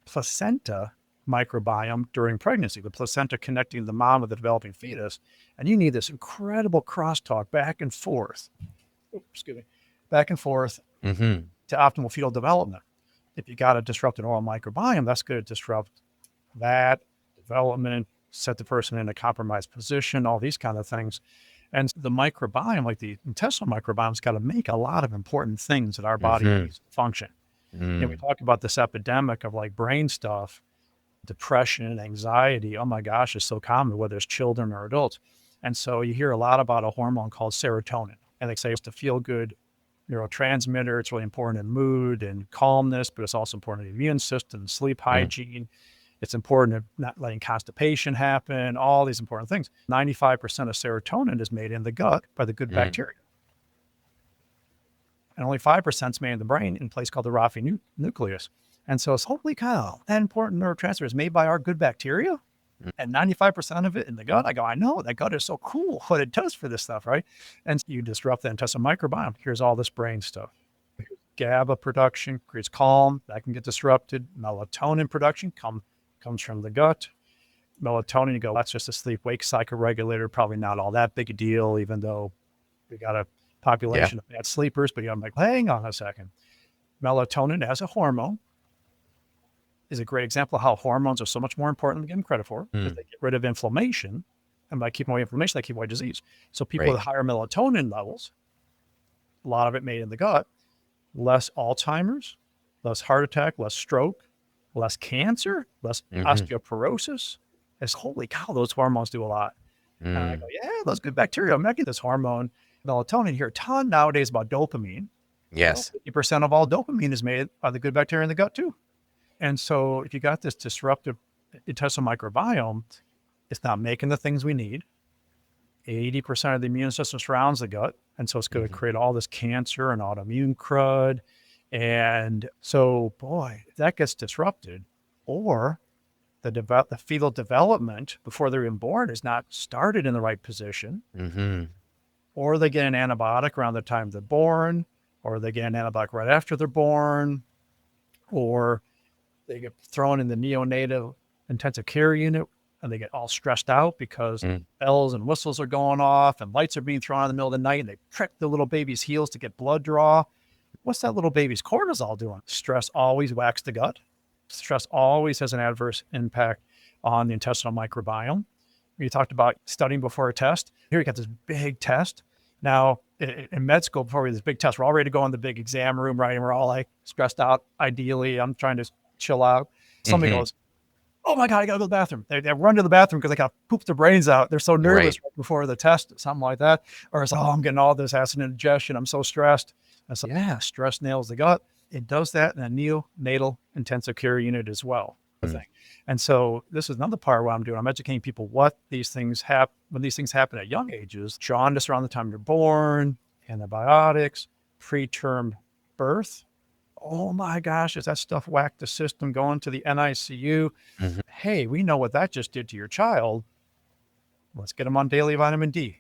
B: placenta microbiome during pregnancy, the placenta connecting the mom with the developing fetus. And you need this incredible crosstalk back and forth, back and forth
A: Mm-hmm.
B: to optimal fetal development. If you got to disrupt an oral microbiome, that's going to disrupt that development, set the person in a compromised position, all these kind of things. And the microbiome, like the intestinal microbiome's got to make a lot of important things that our body
A: Mm-hmm.
B: needs to function. And we
A: Mm.
B: talk about this epidemic of like brain stuff, depression, anxiety. Oh my gosh, it's so common, whether it's children or adults. And so you hear a lot about a hormone called serotonin. And they say it's a feel good neurotransmitter. It's really important in mood and calmness, but it's also important in the immune system, sleep hygiene. It's important in not letting constipation happen, all these important things. 95% of serotonin is made in the gut by the good
A: Mm.
B: bacteria. And only 5% is made in the brain in a place called the Raphi nucleus. And so it's holy cow, that important neurotransmitter is made by our good bacteria and 95% of it in the gut. I go, I know that gut is so cool what it does for this stuff, right? And you disrupt the intestinal microbiome. Here's all this brain stuff. GABA production creates calm, that can get disrupted. Melatonin production comes from the gut. Melatonin, you go, that's just a sleep-wake cycle regulator, probably not all that big a deal, even though we got a population of bad sleepers. But I'm like, hang on a second. Melatonin as a hormone is a great example of how hormones are so much more important than getting credit for, because they get rid of inflammation. And by keeping away inflammation, they keep away disease. So people with higher melatonin levels, a lot of it made in the gut, less Alzheimer's, less heart attack, less stroke, less cancer, less osteoporosis. It's holy cow, those hormones do a lot. And I go, yeah, those good bacteria are making this hormone. Melatonin, here a ton nowadays about dopamine.
A: Yes.
B: 50% of all dopamine is made by the good bacteria in the gut too. And so if you got this disruptive intestinal microbiome, it's not making the things we need. 80% of the immune system surrounds the gut. And so it's going to create all this cancer and autoimmune crud. And so, boy, if that gets disrupted, or the fetal development before they're even born is not started in the right position, or they get an antibiotic around the time they're born, or they get an antibiotic right after they're born, or they get thrown in the neonatal intensive care unit and they get all stressed out because bells and whistles are going off and lights are being thrown in the middle of the night and they prick the little baby's heels to get blood draw. What's that little baby's cortisol doing? Stress always whacks the gut. Stress always has an adverse impact on the intestinal microbiome. You talked about studying before a test. Here you got this big test. Now, in med school, before we had this big test, we're all ready to go in the big exam room, right? And we're all like stressed out. Ideally, I'm trying to chill out. Somebody goes, oh my God, I gotta go to the bathroom. They run to the bathroom because they got pooped their brains out. They're so nervous right before the test, something like that. Or it's, oh, I'm getting all this acid indigestion. I'm so stressed. And so, yeah, stress nails the gut. It does that in a neonatal intensive care unit as well. And so this is another part of what I'm doing. I'm educating people what these things happen when these things happen at young ages. Jaundice around the time you're born, antibiotics, preterm birth. Oh my gosh, is that stuff whacked the system going to the NICU? Hey, we know what that just did to your child. Let's get them on daily vitamin D.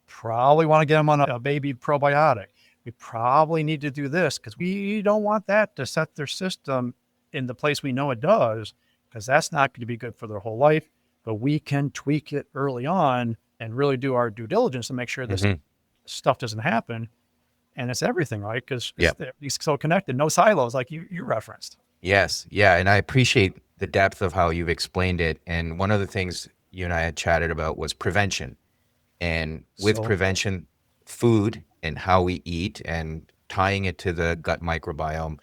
B: Probably want to get them on a baby probiotic. We probably need to do this because we don't want that to set their system in the place we know it does, because that's not going to be good for their whole life. But we can tweak it early on and really do our due diligence to make sure this stuff doesn't happen. And it's everything, right? Because it's so connected, no silos like you referenced.
A: Yes. Yeah. And I appreciate the depth of how you've explained it. And one of the things you and I had chatted about was prevention. And with prevention, food and how we eat and tying it to the gut microbiome.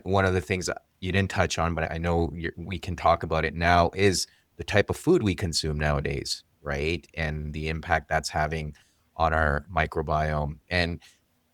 A: One of the things you didn't touch on, but I know we can talk about it now, is the type of food we consume nowadays, right? And the impact that's having on our microbiome. And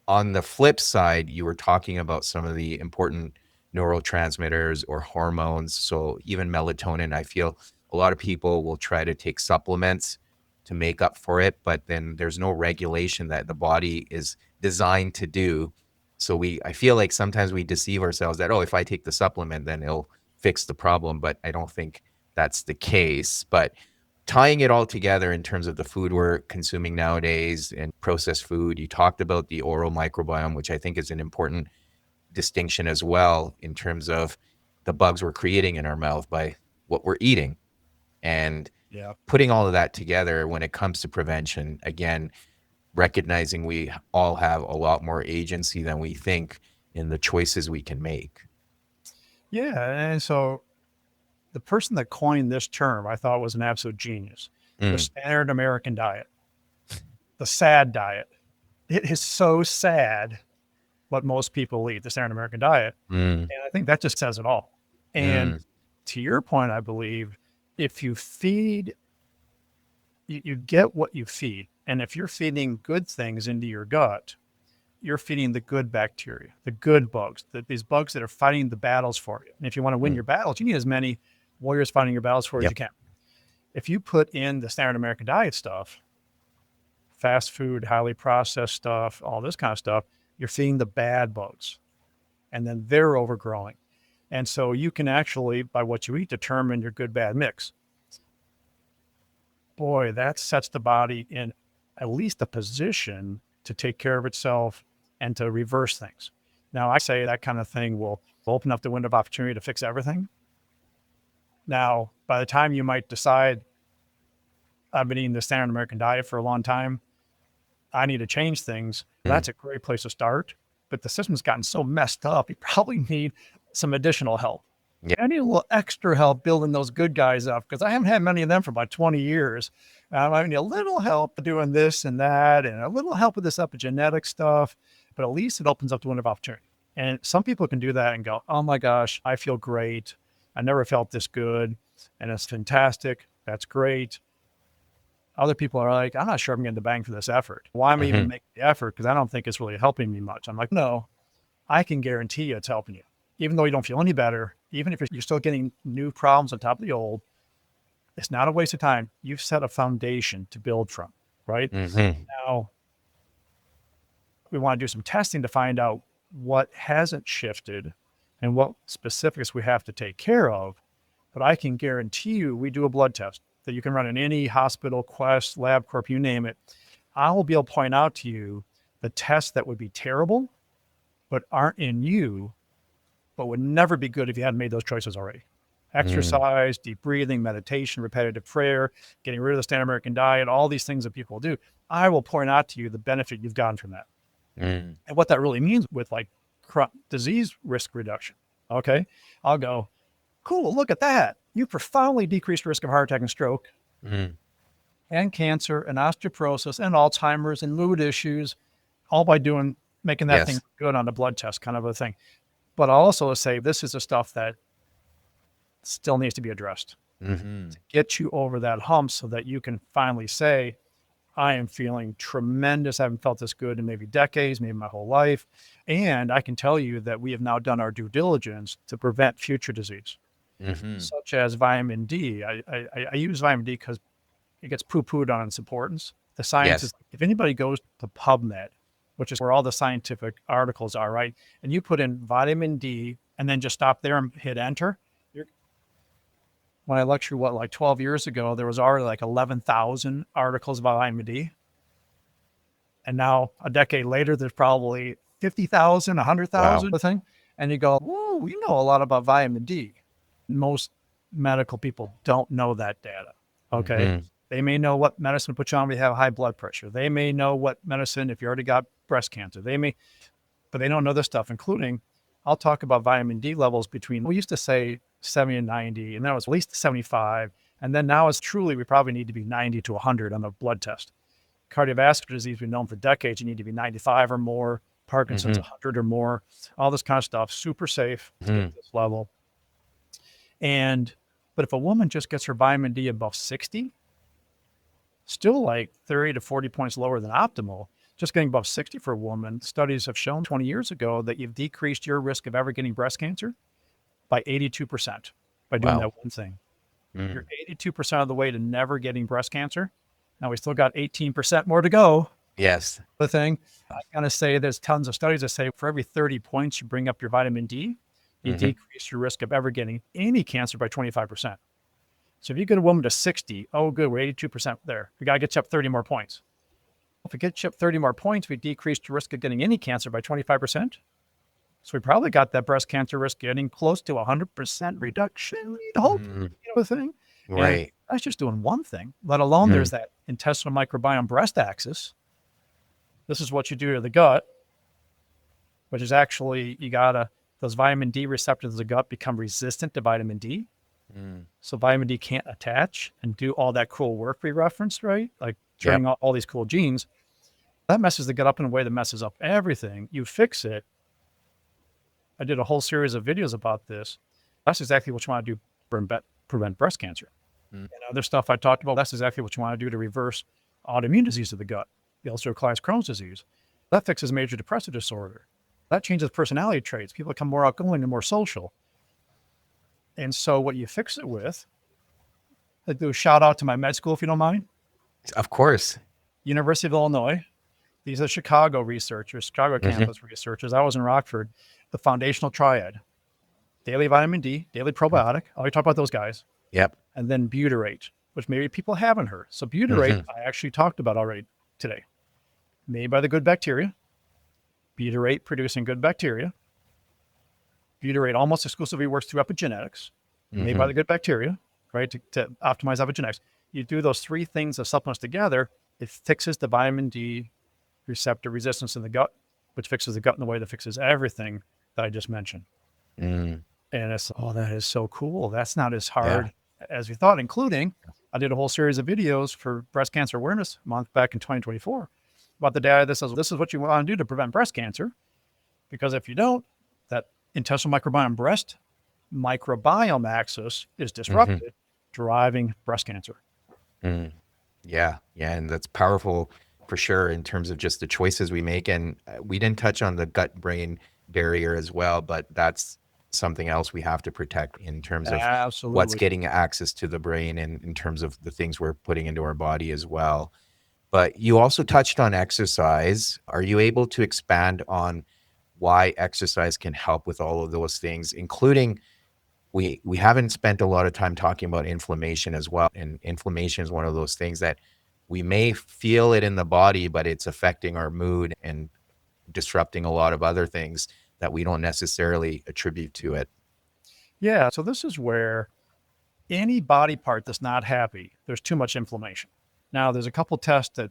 A: on the flip side, you were talking about some of the important neurotransmitters or hormones. So even melatonin, I feel a lot of people will try to take supplements to make up for it, but then there's no regulation that the body is designed to do. So I feel like sometimes we deceive ourselves that, oh, if I take the supplement, then it'll fix the problem. But I don't think that's the case. But tying it all together in terms of the food we're consuming nowadays and processed food, you talked about the oral microbiome, which I think is an important distinction as well in terms of the bugs we're creating in our mouth by what we're eating. And
B: Yeah.
A: putting all of that together when it comes to prevention, again, recognizing we all have a lot more agency than we think in the choices we can make.
B: Yeah. And so the person that coined this term, I thought was an absolute genius. The standard American diet, the sad diet. It is so sad what most people eat, the standard American diet.
A: Mm.
B: And I think that just says it all. And to your point, I believe if you feed, you get what you feed. And if you're feeding good things into your gut, you're feeding the good bacteria, the good bugs, these bugs that are fighting the battles for you. And if you want to win your battles, you need as many warriors fighting your battles for you as you can. If you put in the standard American diet stuff, fast food, highly processed stuff, all this kind of stuff, you're feeding the bad bugs. And then they're overgrowing. And so you can actually, by what you eat, determine your good, bad mix. Boy, that sets the body in at least a position to take care of itself and to reverse things. Now, I say that kind of thing will open up the window of opportunity to fix everything. Now, by the time you might decide, I've been eating the standard American diet for a long time, I need to change things, that's a great place to start. But the system's gotten so messed up, you probably need some additional help.
A: Yeah.
B: I need a little extra help building those good guys up because I haven't had many of them for about 20 years. I need a little help doing this and that, and a little help with this epigenetic stuff, but at least it opens up the window of opportunity. And some people can do that and go, oh my gosh, I feel great. I never felt this good. And it's fantastic. That's great. Other people are like, I'm not sure I'm getting the bang for this effort. Why am I even making the effort? Because I don't think it's really helping me much. I'm like, no, I can guarantee you it's helping you. Even though you don't feel any better, even if you're still getting new problems on top of the old, it's not a waste of time. You've set a foundation to build from, right? Now, we want to do some testing to find out what hasn't shifted and what specifics we have to take care of. But I can guarantee you, we do a blood test that you can run in any hospital, Quest, LabCorp, you name it. I will be able to point out to you the tests that would be terrible, but aren't in you, but would never be good if you hadn't made those choices already. Exercise, deep breathing, meditation, repetitive prayer, getting rid of the standard American diet, all these things that people do. I will point out to you the benefit you've gotten from that. And what that really means with like disease risk reduction. Okay. I'll go, cool, look at that. You profoundly decreased risk of heart attack and stroke and cancer and osteoporosis and Alzheimer's and mood issues, all by making that thing good on a blood test kind of a thing. But I'll also say this is the stuff that still needs to be addressed to get you over that hump so that you can finally say, I am feeling tremendous. I haven't felt this good in maybe decades, maybe my whole life. And I can tell you that we have now done our due diligence to prevent future disease, such as vitamin D. I use vitamin D because it gets poo-pooed on its importance. The science is, if anybody goes to PubMed, which is where all the scientific articles are, right? And you put in vitamin D and then just stop there and hit enter. When I lectured, like 12 years ago, there was already like 11,000 articles about vitamin D. And now a decade later, there's probably 50,000, 100,000 thing. And you go, whoa, we know a lot about vitamin D. Most medical people don't know that data. Okay. They may know what medicine to put you on if you have high blood pressure. They may know what medicine if you already got breast cancer. But they don't know this stuff, including, I'll talk about vitamin D levels between, we used to say 70 and 90, and then it was at least 75. And then now it's truly, we probably need to be 90 to 100 on a blood test. Cardiovascular disease, we've known for decades, you need to be 95 or more, Parkinson's 100 or more, all this kind of stuff, super safe to get this level. But if a woman just gets her vitamin D above 60, still like 30 to 40 points lower than optimal, just getting above 60 for a woman, studies have shown 20 years ago that you've decreased your risk of ever getting breast cancer by 82% by doing that one thing. You're 82% of the way to never getting breast cancer. Now we still got 18% more to go.
A: Yes.
B: The thing, I gotta say there's tons of studies that say for every 30 points you bring up your vitamin D, you decrease your risk of ever getting any cancer by 25%. So if you get a woman to 60, oh, good, we're 82% there. We got to get you up 30 more points. If we get you up 30 more points, we decrease the risk of getting any cancer by 25%. So we probably got that breast cancer risk getting close to 100% reduction, we'd hope, thing.
A: Right.
B: And that's just doing one thing, let alone there's that intestinal microbiome breast axis. This is what you do to the gut, which is actually, those vitamin D receptors in the gut become resistant to vitamin D. So vitamin D can't attach and do all that cool work we referenced, right? Like turning on all these cool genes. That messes the gut up in a way that messes up everything. You fix it. I did a whole series of videos about this. That's exactly what you want to do to prevent breast cancer. And other stuff I talked about, that's exactly what you want to do to reverse autoimmune disease of the gut, the ulcerative colitis Crohn's disease. That fixes major depressive disorder. That changes personality traits. People become more outgoing and more social. And so what you fix it with, I do a shout out to my med school, if you don't mind.
A: Of course.
B: University of Illinois. These are Chicago researchers, Chicago campus researchers. I was in Rockford. The foundational triad, daily vitamin D, daily probiotic. I already talked about those guys.
A: Yep.
B: And then butyrate, which maybe people haven't heard. So butyrate, I actually talked about already today. Made by the good bacteria. Butyrate producing good bacteria. Butyrate almost exclusively works through epigenetics, made by the good bacteria, right? To optimize epigenetics. You do those three things of supplements together, it fixes the vitamin D receptor resistance in the gut, which fixes the gut in the way that fixes everything that I just mentioned. And it's, that is so cool. That's not as hard as we thought, including I did a whole series of videos for Breast Cancer Awareness Month back in 2024 about the data that says this is what you want to do to prevent breast cancer. Because if you don't, that intestinal microbiome breast microbiome axis is disrupted, driving breast cancer.
A: Yeah. And that's powerful for sure in terms of just the choices we make. And we didn't touch on the gut-brain barrier as well, but that's something else we have to protect in terms of what's getting access to the brain and in terms of the things we're putting into our body as well. But you also touched on exercise. Are you able to expand on why exercise can help with all of those things, including we haven't spent a lot of time talking about inflammation as well. And inflammation is one of those things that we may feel it in the body, but it's affecting our mood and disrupting a lot of other things that we don't necessarily attribute to it.
B: Yeah. So this is where any body part that's not happy, there's too much inflammation. Now, there's a couple tests that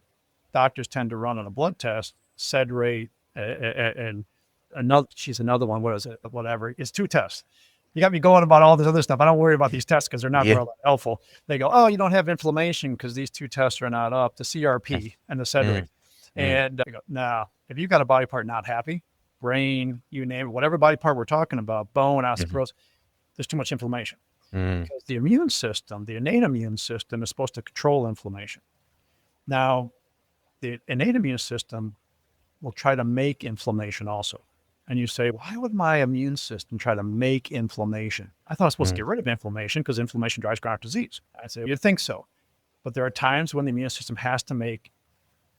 B: doctors tend to run on a blood test, SED rate, and another one. What is it? Whatever. It's two tests. You got me going about all this other stuff. I don't worry about these tests because they're not real helpful. They go, oh, you don't have inflammation because these two tests are not up, the CRP and the SED rate. And I go, nah, if you've got a body part not happy, brain, you name it, whatever body part we're talking about, bone, osteoporosis, there's too much inflammation. Because the immune system, the innate immune system is supposed to control inflammation. Now, the innate immune system will try to make inflammation also. And you say, why would my immune system try to make inflammation? I thought I was supposed to get rid of inflammation because inflammation drives chronic disease. I say, you'd think so. But there are times when the immune system has to make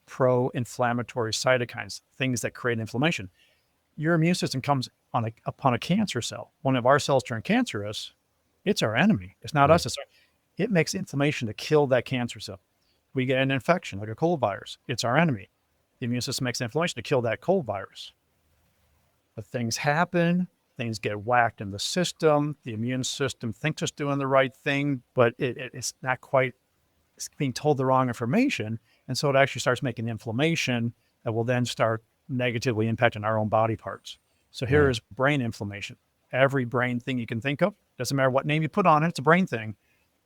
B: pro-inflammatory cytokines, things that create inflammation. Your immune system comes upon a cancer cell. One of our cells turn cancerous, it's our enemy. It's not us. It makes inflammation to kill that cancer cell. We get an infection like a cold virus. It's our enemy. The immune system makes inflammation to kill that cold virus. But things happen, things get whacked in the system. The immune system thinks it's doing the right thing, but it's not quite, it's being told the wrong information. And so it actually starts making inflammation that will then start negatively impacting our own body parts. So here is brain inflammation. Every brain thing you can think of, doesn't matter what name you put on it, it's a brain thing.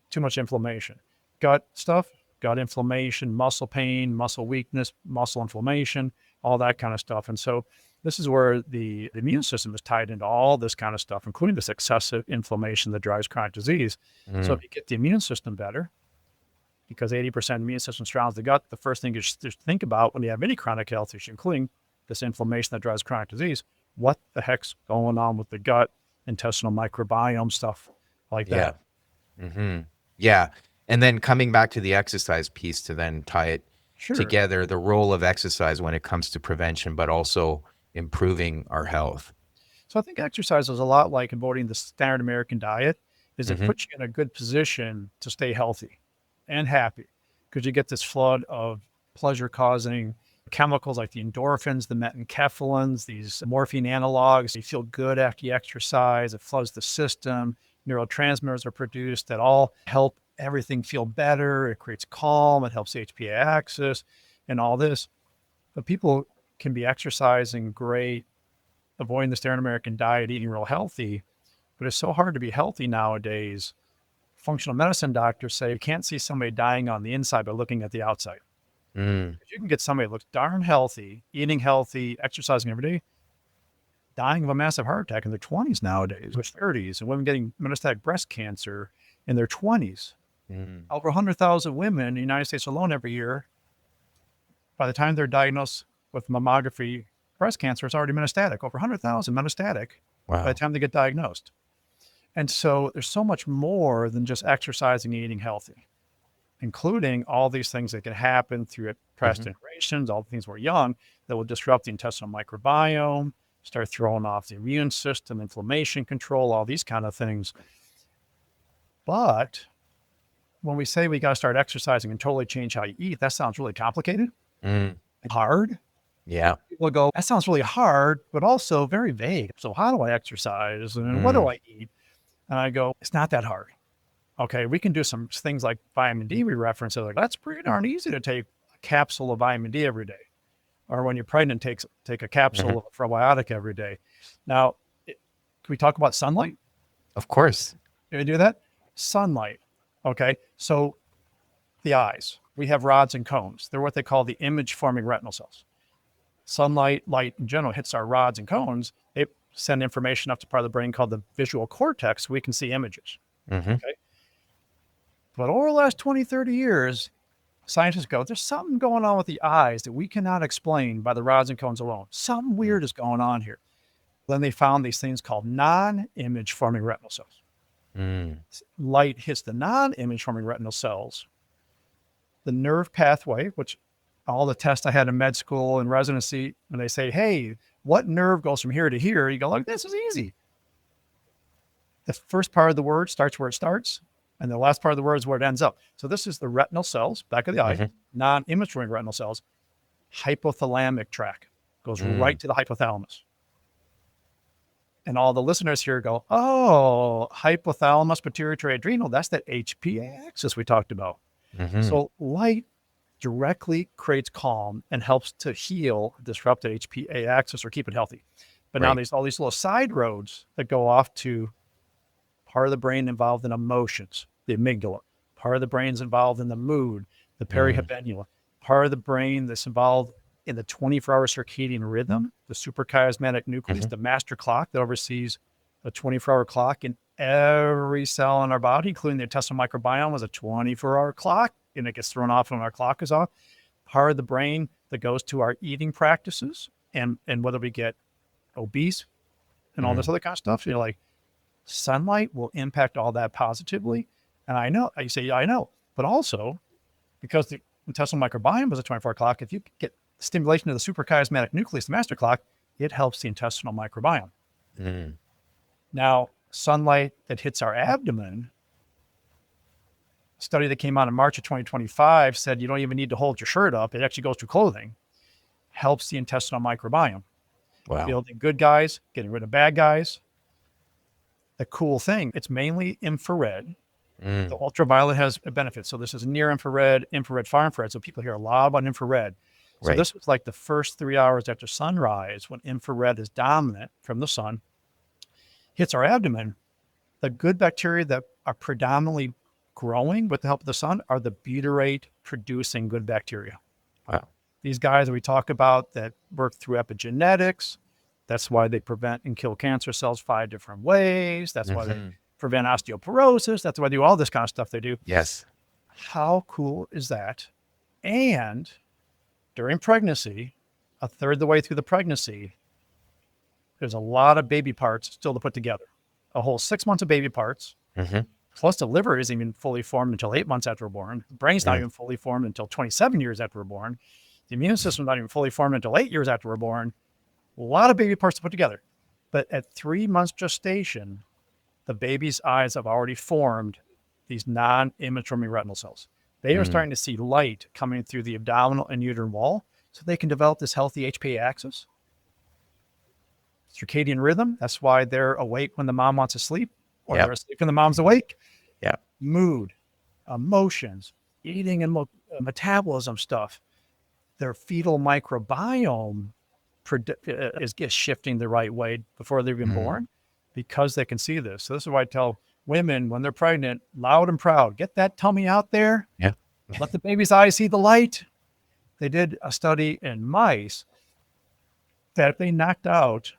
B: Too much inflammation. Gut stuff, gut inflammation, muscle pain, muscle weakness, muscle inflammation, all that kind of stuff. And so this is where the immune system is tied into all this kind of stuff, including this excessive inflammation that drives chronic disease. So if you get the immune system better, because 80% of the immune system surrounds the gut, the first thing you should think about when you have any chronic health issue, including this inflammation that drives chronic disease, what the heck's going on with the gut, intestinal microbiome, stuff like that.
A: Yeah. And then coming back to the exercise piece to then tie it together, the role of exercise when it comes to prevention, but also improving our health.
B: So I think exercise is a lot like avoiding the standard American diet. is it
A: Mm-hmm.
B: puts you in a good position to stay healthy and happy, because you get this flood of pleasure-causing chemicals like the endorphins, the metenkephalins, these morphine analogs. You feel good after you exercise. It floods the system. Neurotransmitters are produced that all help everything feel better. It creates calm. It helps HPA Axis and all this. But people can be exercising great, avoiding the standard American diet, eating real healthy, but it's so hard to be healthy nowadays. Functional medicine doctors say you can't see somebody dying on the inside by looking at the outside.
A: Mm.
B: If you can get somebody that looks darn healthy, eating healthy, exercising every day, dying of a massive heart attack in their 20s nowadays, or 30s, and women getting metastatic breast cancer in their 20s.
A: Mm.
B: Over 100,000 women in the United States alone every year, by the time they're diagnosed with mammography breast cancer, it's already metastatic. Over 100,000 metastatic by the
A: Wow.
B: time they get diagnosed. And so there's so much more than just exercising and eating healthy, including all these things that can happen through past
A: Mm-hmm.
B: generations, all the things we're young, that will disrupt the intestinal microbiome, start throwing off the immune system, inflammation control, all these kind of things. But when we say we got to start exercising and totally change how you eat, that sounds really complicated
A: Mm.
B: and hard.
A: Yeah.
B: People go, that sounds really hard, but also very vague. So how do I exercise and what do
A: Mm.
B: I eat? And I go, it's not that hard. Okay, we can do some things like vitamin D we reference. Like, that's pretty darn easy to take a capsule of vitamin D every day. Or when you're pregnant, take a capsule
A: Mm-hmm.
B: of a probiotic every day. Now, can we talk about sunlight?
A: Of course.
B: Can we do that? Sunlight. Okay, so the eyes, we have rods and cones. They're what they call the image-forming retinal cells. Sunlight, light in general hits our rods and cones. They send information up to part of the brain called the visual cortex so we can see images.
A: Mm-hmm.
B: Okay. But over the last 20, 30 years, scientists go, there's something going on with the eyes that we cannot explain by the rods and cones alone. Something weird is going on here. Then they found these things called non-image forming retinal cells.
A: Mm.
B: Light hits the non-image forming retinal cells. The nerve pathway, which all the tests I had in med school and residency, when they say, hey, what nerve goes from here to here? You go, like, this is easy. The first part of the word starts where it starts, and the last part of the word is where it ends up. So this is the retinal cells, back of the eye,
A: Mm-hmm.
B: non-image forming retinal cells, hypothalamic tract, goes right
A: Mm.
B: to the hypothalamus. And all the listeners here go, oh, hypothalamus, pituitary, adrenal, that's that HPA axis we talked about.
A: Mm-hmm.
B: So light directly creates calm and helps to heal disrupted HPA axis or keep it healthy. But now
A: Right.
B: there's all these little side roads that go off to part of the brain involved in emotions, the amygdala, part of the brain's involved in the mood, the perihabenula, part of the brain that's involved in the 24-hour circadian rhythm, the suprachiasmatic nucleus,
A: Mm-hmm.
B: the master clock that oversees a 24-hour clock in every cell in our body, including the intestinal microbiome, is a 24-hour clock, and it gets thrown off when our clock is off. Part of the brain that goes to our eating practices and whether we get obese and all this other kind of stuff. You're like, sunlight will impact all that positively. And I know, you say, yeah, I know, but also because the intestinal microbiome is a 24-hour clock, if you get stimulation of the suprachiasmatic nucleus, the master clock, it helps the intestinal microbiome.
A: Mm.
B: Now, sunlight that hits our abdomen, a study that came out in March of 2025 said you don't even need to hold your shirt up. It actually goes through clothing, helps the intestinal microbiome.
A: Wow.
B: Building good guys, getting rid of bad guys. The cool thing, it's mainly infrared.
A: Mm.
B: The ultraviolet has a benefit. So this is near infrared, infrared, far infrared. So people hear a lot about infrared. So
A: Right.
B: this was like the first 3 hours after sunrise when infrared is dominant from the sun, hits our abdomen. The good bacteria that are predominantly growing with the help of the sun are the butyrate producing good bacteria.
A: Wow.
B: These guys that we talk about that work through epigenetics, that's why they prevent and kill cancer cells 5 different ways. That's why they
A: Mm-hmm.
B: prevent osteoporosis. That's why they do all this kind of stuff they do.
A: Yes.
B: How cool is that? And during pregnancy, a third of the way through the pregnancy, there's a lot of baby parts still to put together. A whole 6 months of baby parts,
A: Mm-hmm.
B: plus the liver isn't even fully formed until 8 months after we're born. The brain's not even fully formed until 27 years after we're born. The immune system's not even fully formed until 8 years after we're born. A lot of baby parts to put together. But at 3 months gestation, the baby's eyes have already formed these non-image-forming retinal cells. They are starting to see light coming through the abdominal and uterine wall, so they can develop this healthy HPA axis. Circadian rhythm, that's why they're awake when the mom wants to sleep, or they're asleep when the mom's awake. Mood, emotions, eating and metabolism stuff. Their fetal microbiome is shifting the right way before they're even born, because they can see this. So this is why I tell women when they're pregnant, loud and proud, get that tummy out there. Let the baby's eyes see the light. They did a study in mice that if they knocked out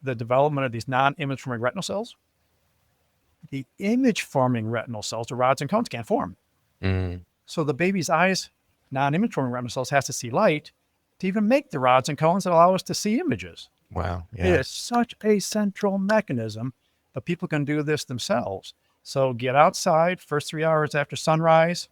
B: the development of these non-image forming retinal cells, the image forming retinal cells, the rods and cones, can't form. So the baby's eyes, non-image forming retinal cells, has to see light to even make the rods and cones that allow us to see images.
A: Wow.
B: It is such a central mechanism, but people can do this themselves. So get outside first 3 hours after sunrise.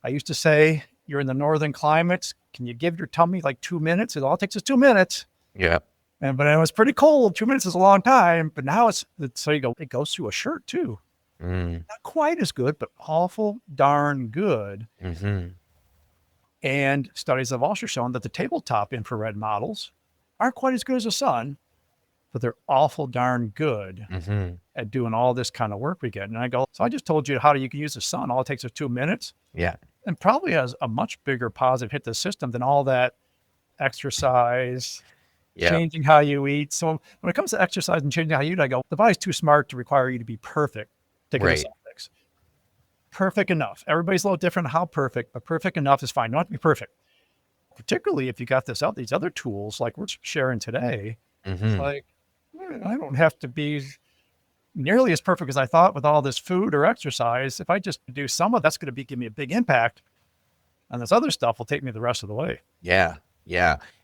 B: I used to say, you're in the northern climates. Can you give your tummy like 2 minutes? It all takes us 2 minutes.
A: Yeah.
B: But it was pretty cold. 2 minutes is a long time. But now it goes through a shirt too. Not quite as good, but awful darn good. And studies have also shown that the tabletop infrared models aren't quite as good as the sun, but they're awful darn good at doing all this kind of work we get. And I go, so I just told you how you can use the sun. All it takes is 2 minutes. And probably has a much bigger positive hit to the system than all that exercise, changing how you eat. So when it comes to exercise and changing how you eat, I go, the body's too smart to require you to be perfect. Take it as perfect enough. Everybody's a little different how perfect, but perfect enough is fine. You don't have to be perfect. Particularly if you got these other tools like we're sharing today. It's like, I don't have to be nearly as perfect as I thought with all this food or exercise. If I just do some of that's going to give me a big impact, and this other stuff will take me the rest of the way.
A: Yeah.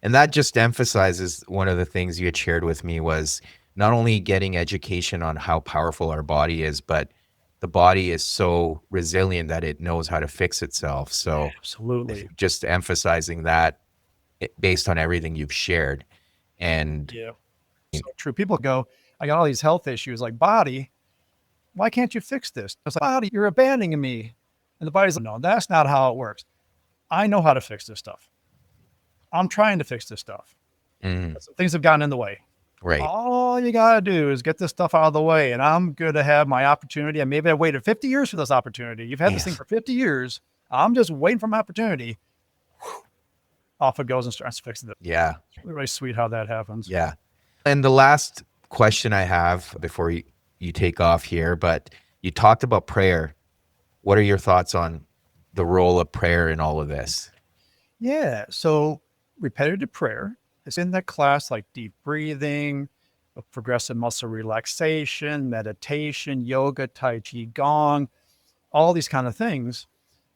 A: And that just emphasizes one of the things you had shared with me was not only getting education on how powerful our body is, but the body is so resilient that it knows how to fix itself. So
B: absolutely,
A: just emphasizing that based on everything you've shared. And
B: so true. People go, I got all these health issues, like, body, why can't you fix this? I was like, body, you're abandoning me. And the body's like, no, that's not how it works. I know how to fix this stuff. I'm trying to fix this stuff. So things have gotten in the way. All you got to do is get this stuff out of the way, and I'm going to have my opportunity. And maybe I waited 50 years for this opportunity. You've had this thing for 50 years. I'm just waiting for my opportunity. Off it goes and starts fixing it.
A: Yeah.
B: It's really sweet how that happens.
A: Yeah. And the last question I have before you take off here, but you talked about prayer. What are your thoughts on the role of prayer in all of this?
B: Yeah. So repetitive prayer is in that class, like deep breathing, progressive muscle relaxation, meditation, yoga, Tai Chi, Gong, all these kind of things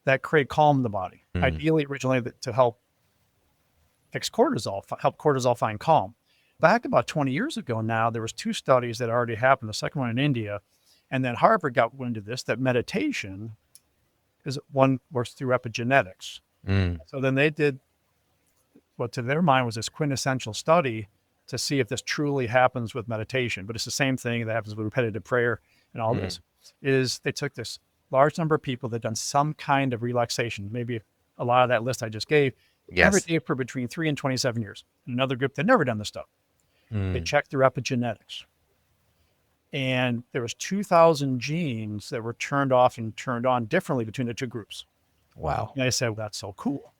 B: that create calm in the body. Ideally, originally to help fix cortisol, help cortisol find calm. Back about 20 years ago now, there was 2 studies that already happened. The second one in India, and then Harvard got wind of this, that meditation works through epigenetics. So then they did what to their mind was this quintessential study to see if this truly happens with meditation. But it's the same thing that happens with repetitive prayer and all this. Is they took this large number of people that had done some kind of relaxation, maybe a lot of that list I just gave, every day for between 3 and 27 years. Another group that never done this stuff. They checked their epigenetics. And there was 2,000 genes that were turned off and turned on differently between the 2 groups.
A: Wow.
B: And I said, well, that's so cool.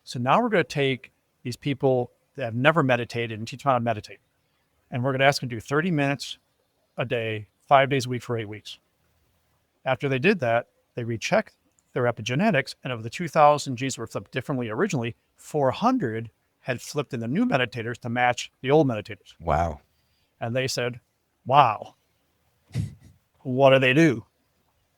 B: So now we're going to take these people that have never meditated and teach them how to meditate. And we're going to ask them to do 30 minutes a day, 5 days a week for 8 weeks. After they did that, they rechecked their epigenetics. And of the 2,000 genes that were flipped differently originally, 400 had flipped in the new meditators to match the old meditators.
A: Wow.
B: And they said, wow, what do they do?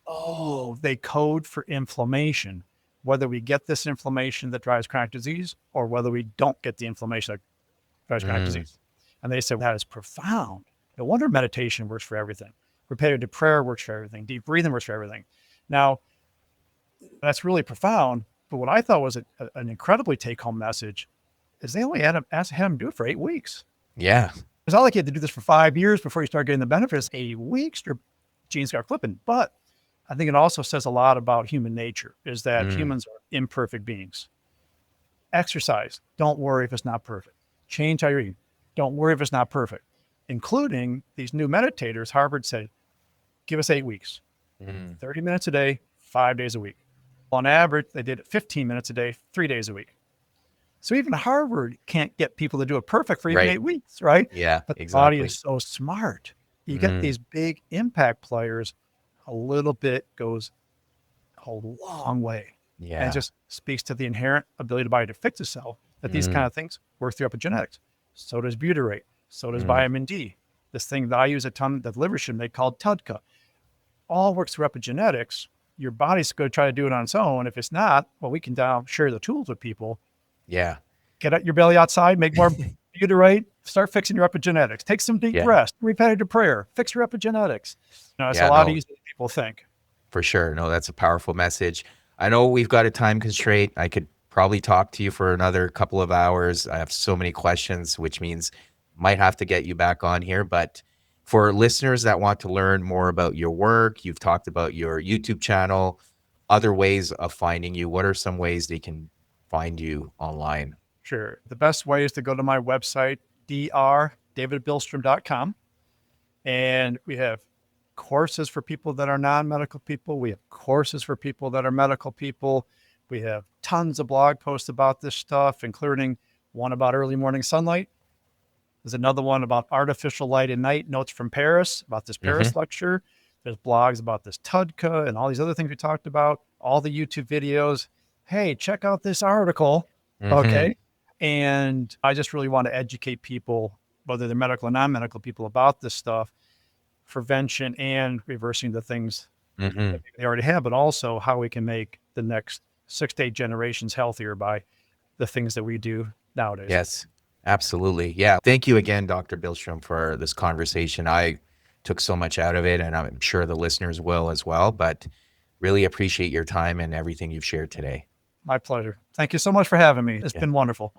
B: Oh, they code for inflammation, whether we get this inflammation that drives chronic disease or whether we don't get the inflammation that drives chronic disease. And they said, that is profound. No wonder meditation works for everything. Repetitive prayer works for everything. Deep breathing works for everything. Now, that's really profound. But what I thought was an incredibly take-home message is they only had him do it for 8 weeks.
A: Yeah.
B: It's not like you had to do this for 5 years before you start getting the benefits. 80 weeks, your genes start flipping. But I think it also says a lot about human nature, is that humans are imperfect beings. Exercise. Don't worry if it's not perfect. Change how you're eating. Don't worry if it's not perfect. Including these new meditators, Harvard said, give us 8 weeks, 30 minutes a day, 5 days a week. On average, they did it 15 minutes a day, 3 days a week. So even Harvard can't get people to do it perfect for even 8 weeks, right?
A: Yeah,
B: But the
A: exactly.
B: body is so smart. You get these big impact players, a little bit goes a long way.
A: Yeah.
B: And it just speaks to the inherent ability of the body to fix itself, that these kind of things work through epigenetics. So does butyrate. So does vitamin D. This thing that I use a ton that the liver should make called TUDCA. All works through epigenetics. Your body's going to try to do it on its own. If it's not, well, we can now share the tools with people.
A: Yeah.
B: Get your belly outside, make more butyrate, start fixing your epigenetics. Take some deep rest, repetitive prayer, fix your epigenetics. It's a lot easier than people think.
A: For sure. No, that's a powerful message. I know we've got a time constraint. I could probably talk to you for another couple of hours. I have so many questions, which means might have to get you back on here. But for listeners that want to learn more about your work, you've talked about your YouTube channel, other ways of finding you. What are some ways they can find you online?
B: Sure. The best way is to go to my website, drdavidbillstrom.com. And we have courses for people that are non-medical people. We have courses for people that are medical people. We have tons of blog posts about this stuff, including one about early morning sunlight. There's another one about artificial light at night, notes from Paris, about this Paris lecture. There's blogs about this TUDCA and all these other things we talked about, all the YouTube videos. Hey, check out this article. Okay. And I just really want to educate people, whether they're medical or non-medical people, about this stuff, prevention and reversing the things that they already have, but also how we can make the next 6 to 8 generations healthier by the things that we do nowadays.
A: Yes, absolutely. Yeah. Thank you again, Dr. Billstrom, for this conversation. I took so much out of it, and I'm sure the listeners will as well, but really appreciate your time and everything you've shared today.
B: My pleasure. Thank you so much for having me. It's been wonderful.